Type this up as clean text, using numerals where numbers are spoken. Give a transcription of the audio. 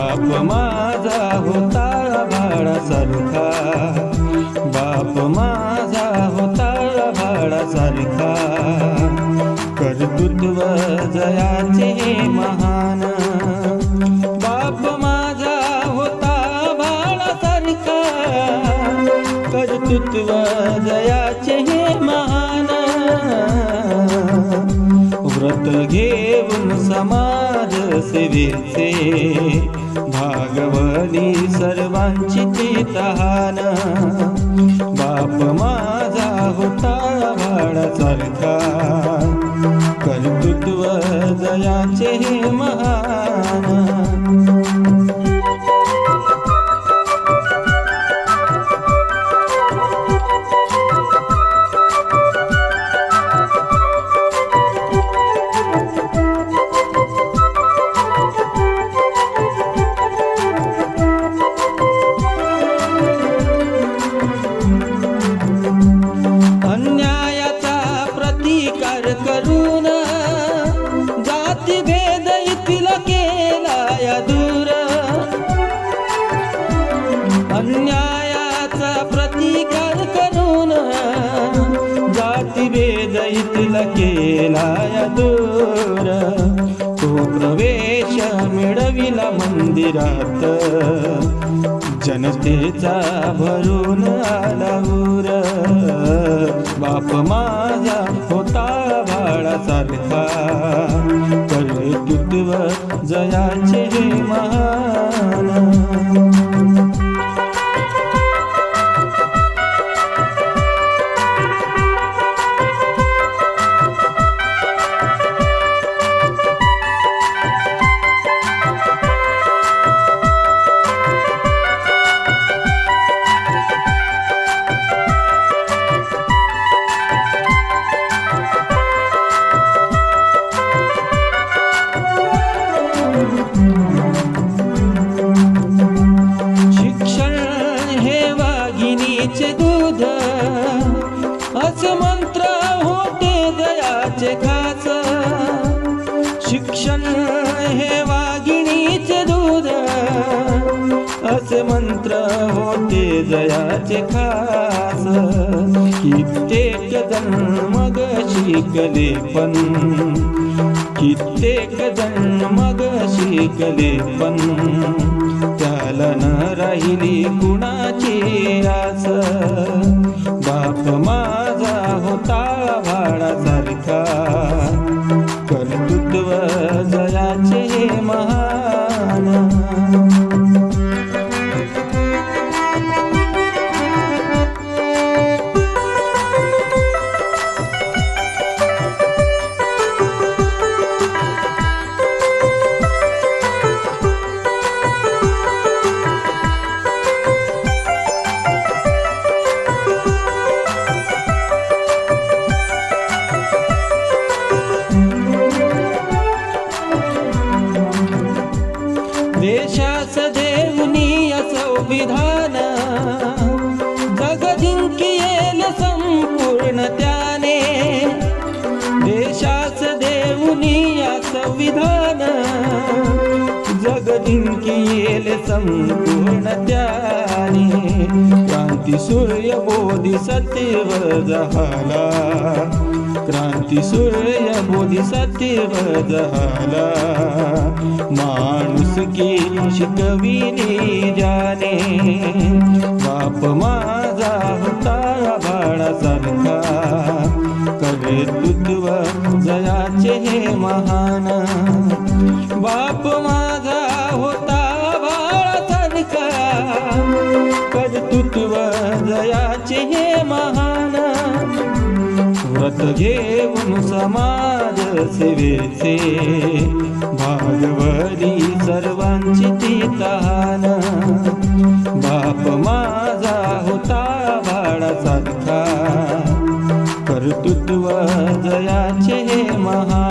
बाप माझा होता भाडासारखा, बाप माझा होता भाडासारखा, कर्तृत्व जयाचे महान. बाप माझा होता भाडासारखा, कर्तृत्व जयाचे महान. व्रत घेऊन समाज सेवेचे, भागवली सर्वांची ती तहान. बाप माझा होता भाडासारखा, कर्तृत्व जयाचे महान. अन्यायाचा प्रतिकार करून जातीभेद इथला केला दूर. अन्यायाचा प्रतिकार करून जातीभेद इथला केला दूर. तो प्रवेश मिळविला मंदिरात, जनतेचा भरून आला ऊर. बाप माझा होता भाडासारखा, कर्तृत्व जयाचे महान. शिक्षण हे वाघिणीचे दूध, असे मंत्र होते जयाचे खास. शिक्षण हे वाघिणीचे दूध, असे मंत्र होते जयाचे खास. कित्येक जण मग शिकले पण, कित्येक जण मग शिकले पण, त्याला न राहिली कुणाची आस. बाप माझा होता भाडासारखा, कर्तृत्व जयाचे महान. देशास देऊनी संविधान, जग जिंकियेल संपूर्ण त्याने. देशास देऊनी संविधान, जग जिंकियेल संपूर्ण त्याने. क्रांती सूर्य बोधिसत्व झाला, क्रांती सूर्य बोधिसत्व झाला. माणुसकी शिकविली ज्याने, बाप माझा होता भाडासारखा, कर्तृत्व जयाचे महान. बाप माझा होता भाडासारखा, कर्तृत्व जयाचे महान. व्रत घेऊन समाज सेवेचे, भागवली सर्वांची ती तहान. बाप माझा होता भाडासारखा, कर्तृत्व जयाचे महान.